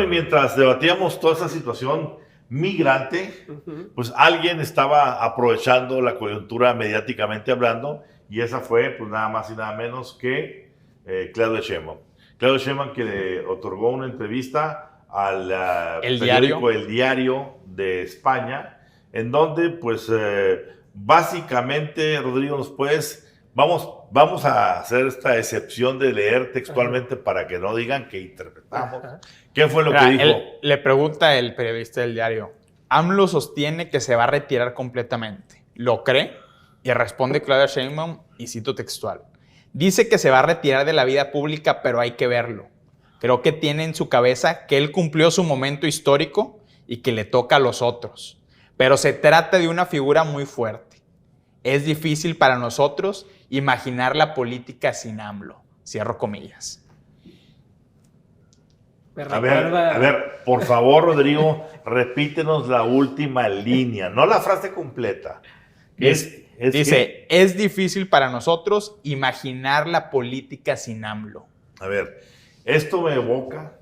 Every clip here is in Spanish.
y mientras debatíamos toda esa situación migrante, pues alguien estaba aprovechando la coyuntura mediáticamente hablando, y esa fue pues nada más y nada menos que Claudia Sheinbaum. Claudia Sheinbaum, que le otorgó una entrevista al periódico El Diario de España, en donde pues básicamente, Rodrigo, vamos a hacer esta excepción de leer textualmente para que no digan que interpretamos. ¿Qué fue lo que dijo? Le pregunta el periodista del Diario: AMLO sostiene que se va a retirar completamente. ¿Lo cree? Y responde Claudia Sheinbaum, y cito textual: dice que se va a retirar de la vida pública, pero hay que verlo. Creo que tiene en su cabeza que él cumplió su momento histórico y que le toca a los otros. Pero se trata de una figura muy fuerte. Es difícil para nosotros imaginar la política sin AMLO. Cierro comillas. A ver, por favor, Rodrigo, repítenos la última línea, no la frase completa. Dice, es difícil para nosotros imaginar la política sin AMLO. A ver, esto me evoca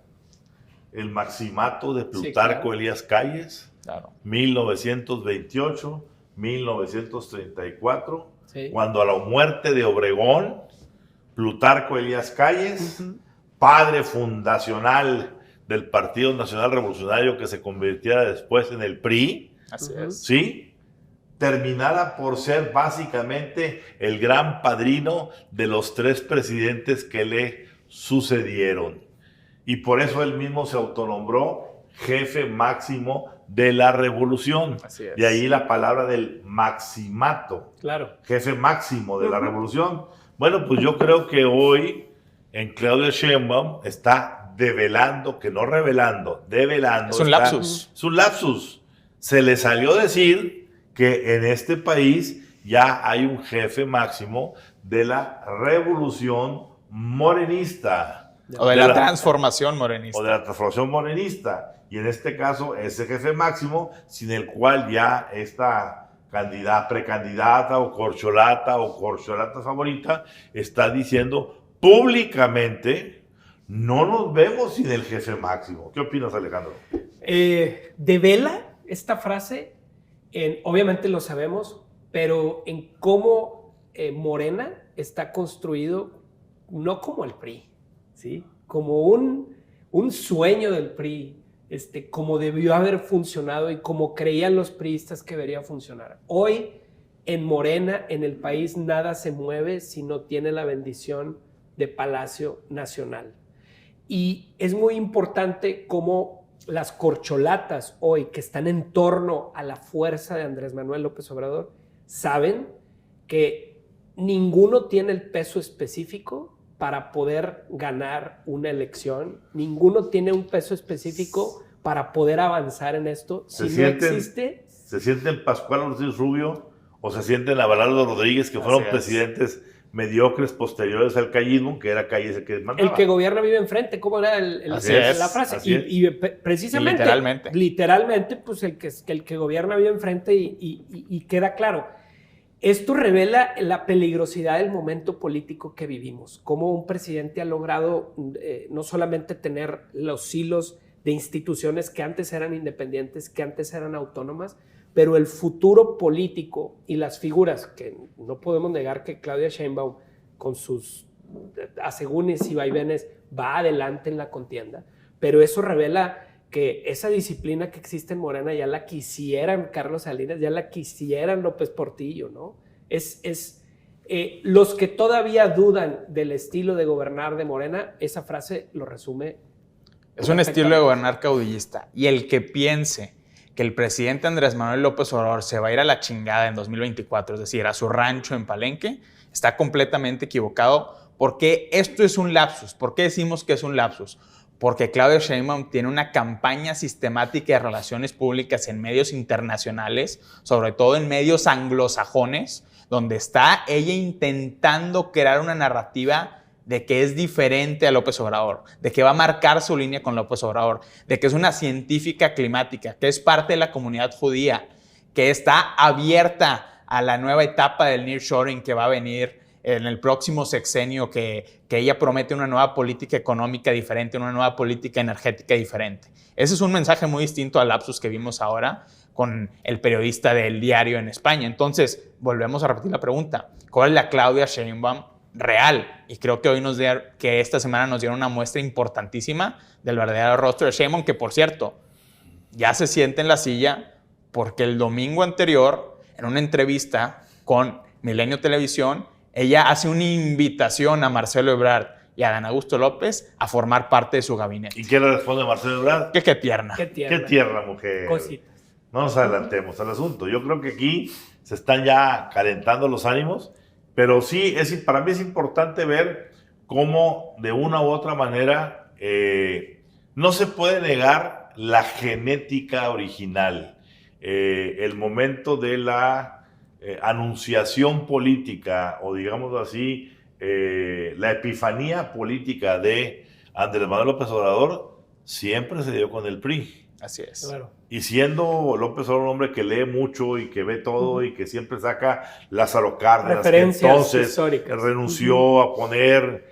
el maximato de Plutarco Elías Calles, 1928, 1934, cuando a la muerte de Obregón, Plutarco Elías Calles, padre fundacional del Partido Nacional Revolucionario que se convirtiera después en el PRI, ¿sí?, terminara por ser básicamente el gran padrino de los 3 presidentes que le sucedieron. Y por eso él mismo se autonombró jefe máximo de la revolución. De ahí la palabra del maximato. Claro. Jefe máximo de la revolución. Bueno, pues yo creo que hoy en Claudia Sheinbaum está develando, que no revelando, develando. Es un lapsus. Es un lapsus. Se le salió decir que en este país ya hay un jefe máximo de la revolución morenista. O de la transformación morenista. O de la transformación morenista. Y en este caso, ese jefe máximo, sin el cual ya esta precandidata o corcholata favorita está diciendo públicamente: no nos vemos sin el jefe máximo. ¿Qué opinas, Alejandro? Devela esta frase, obviamente lo sabemos, pero en cómo Morena está construido, no como el PRI, ¿sí? Como un sueño del PRI, como debió haber funcionado y como creían los priistas que debería funcionar. Hoy, en Morena, en el país, nada se mueve si no tiene la bendición de Palacio Nacional. Y es muy importante cómo las corcholatas hoy que están en torno a la fuerza de Andrés Manuel López Obrador saben que ninguno tiene el peso específico para poder ganar una elección, ninguno tiene un peso específico para poder avanzar en esto. ¿Se sienten Pascual Ortiz Rubio o se sienten Abelardo Rodríguez, que fueron presidentes mediocres posteriores al callismo, que era Calles el que mandaba? El que gobierna vive enfrente, ¿cómo era la frase? Y precisamente, literalmente, pues el que gobierna vive enfrente y queda claro. Esto revela la peligrosidad del momento político que vivimos, cómo un presidente ha logrado no solamente tener los hilos de instituciones que antes eran independientes, que antes eran autónomas, pero el futuro político y las figuras, que no podemos negar que Claudia Sheinbaum, con sus asegúnes y vaivenes, va adelante en la contienda, pero eso revela que esa disciplina que existe en Morena ya la quisieran Carlos Salinas, ya la quisieran López Portillo, ¿no? Los que todavía dudan del estilo de gobernar de Morena, esa frase lo resume. Es un estilo de gobernar caudillista. Y el que piense que el presidente Andrés Manuel López Obrador se va a ir a la chingada en 2024, es decir, a su rancho en Palenque, está completamente equivocado, porque esto es un lapsus. ¿Por qué decimos que es un lapsus? Porque Claudia Sheinbaum tiene una campaña sistemática de relaciones públicas en medios internacionales, sobre todo en medios anglosajones, donde está ella intentando crear una narrativa de que es diferente a López Obrador, de que va a marcar su línea con López Obrador, de que es una científica climática, que es parte de la comunidad judía, que está abierta a la nueva etapa del nearshoring que va a venir en el próximo sexenio que ella promete una nueva política económica diferente, una nueva política energética diferente. Ese es un mensaje muy distinto al lapsus que vimos ahora con el periodista del Diario en España. Entonces, volvemos a repetir la pregunta. ¿Cuál es la Claudia Sheinbaum real? Y creo que que esta semana nos dieron una muestra importantísima del verdadero rostro de Sheinbaum, que por cierto, ya se siente en la silla porque el domingo anterior, en una entrevista con Milenio Televisión, ella hace una invitación a Marcelo Ebrard y a Dan Augusto López a formar parte de su gabinete. ¿Y qué le responde Marcelo Ebrard? Qué tierna. Qué tierna. Qué tierna mujer. Cositas. No nos adelantemos al asunto. Yo creo que aquí se están ya calentando los ánimos, pero sí, para mí es importante ver cómo de una u otra manera no se puede negar la genética original, el momento de la anunciación política, o digámoslo así, la epifanía política de Andrés Manuel López Obrador siempre se dio con el PRI. Así es. Claro. Y siendo López Obrador un hombre que lee mucho y que ve todo y que siempre saca Lázaro Cárdenas, que Referencias entonces históricas. renunció a poner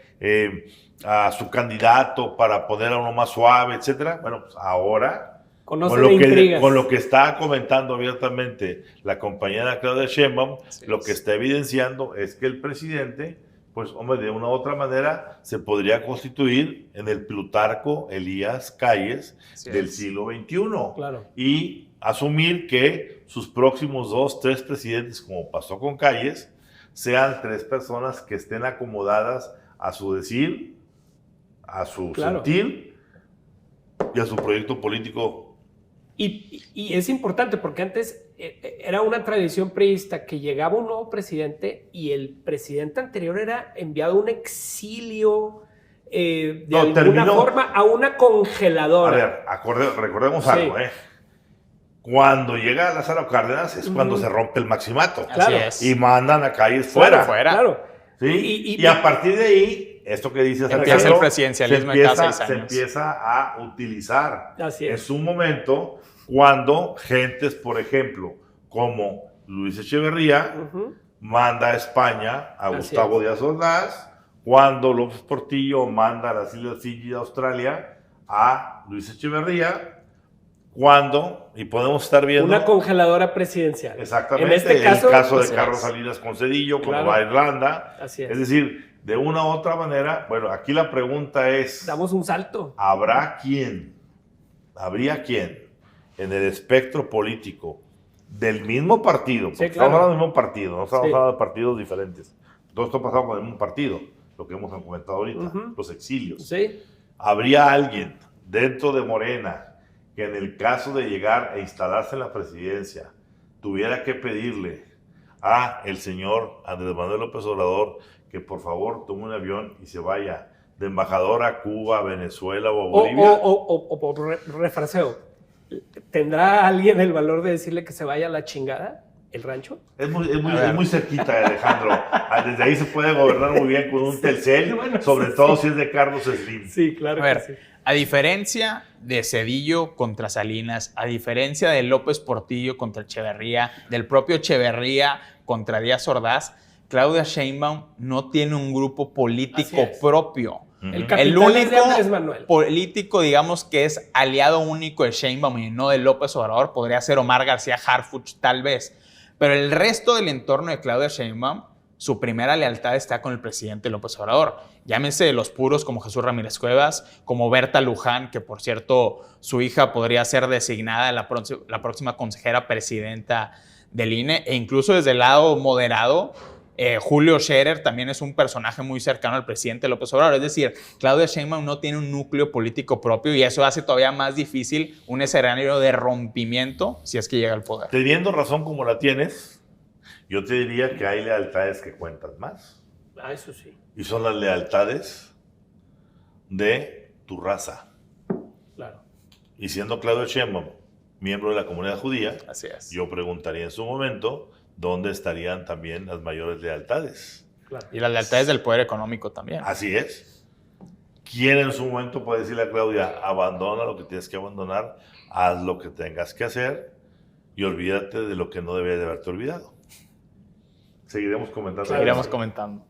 a su candidato para poner a uno más suave, etcétera. Bueno, pues ahora, Conoce de intrigas. con lo que está comentando abiertamente la compañera Claudia Sheinbaum, lo que está evidenciando es que el presidente, pues hombre, de una u otra manera se podría constituir en el Plutarco Elías Calles del siglo XXI. Claro. Y asumir que sus próximos 2, 3 presidentes, como pasó con Calles, sean 3 personas que estén acomodadas a su decir, a su sentir y a su proyecto político. Y es importante porque antes era una tradición priista que llegaba un nuevo presidente y el presidente anterior era enviado a un exilio de alguna forma a una congeladora. A ver, recordemos algo, Cuando llega Lázaro Cárdenas es cuando se rompe el maximato. Claro. Y mandan a Calles fuera. Claro. ¿Sí? Y a partir de ahí, esto que dices, empieza el presidencialismo de cada 6 años. Se empieza a utilizar. Así es. Es un momento cuando gentes, por ejemplo, como Luis Echeverría, manda a España a Gustavo Díaz Ordaz, cuando López Portillo manda a las Islas Fiji de Australia a Luis Echeverría, cuando, y podemos estar viendo... Una congeladora presidencial. Exactamente, en este caso, el caso de Carlos Salinas con Cedillo, cuando va a Irlanda. Así es. Es decir, de una u otra manera, bueno, aquí la pregunta es... Damos un salto. ¿Habría quién en el espectro político del mismo partido? Porque estamos hablando del mismo partido, no estamos hablando de partidos diferentes. Todo esto ha pasado con el mismo partido, lo que hemos comentado ahorita, los exilios. Sí. ¿Habría alguien dentro de Morena que en el caso de llegar e instalarse en la presidencia tuviera que pedirle a el señor Andrés Manuel López Obrador que por favor tome un avión y se vaya de embajador a Cuba, a Venezuela o a Bolivia? O por refraseo, ¿tendrá alguien el valor de decirle que se vaya a la chingada el rancho? Es muy cerquita, Alejandro. Desde ahí se puede gobernar muy bien con un Telcel, sobre todo si es de Carlos Slim. Sí, claro que sí. A diferencia de Cedillo contra Salinas, a diferencia de López Portillo contra Echeverría, del propio Echeverría contra Díaz Ordaz, Claudia Sheinbaum no tiene un grupo político propio. El único político, digamos, que es aliado único de Sheinbaum y no de López Obrador podría ser Omar García Harfuch, tal vez. Pero el resto del entorno de Claudia Sheinbaum, su primera lealtad está con el presidente López Obrador. Llámese los puros como Jesús Ramírez Cuevas, como Berta Luján, que por cierto su hija podría ser designada la próxima consejera presidenta del INE, e incluso desde el lado moderado, Julio Scherer también es un personaje muy cercano al presidente López Obrador. Es decir, Claudia Sheinbaum no tiene un núcleo político propio y eso hace todavía más difícil un escenario de rompimiento si es que llega al poder. Teniendo razón como la tienes, yo te diría que hay lealtades que cuentan más. Eso sí. Y son las lealtades de tu raza. Claro. Y siendo Claudia Sheinbaum miembro de la comunidad judía, así es, yo preguntaría en su momento dónde estarían también las mayores lealtades. Claro. Y las lealtades del poder económico también. Así es. ¿Quién en su momento puede decirle a Claudia, abandona lo que tienes que abandonar, haz lo que tengas que hacer y olvídate de lo que no debías de haberte olvidado? Seguiremos comentando. Seguiremos comentando.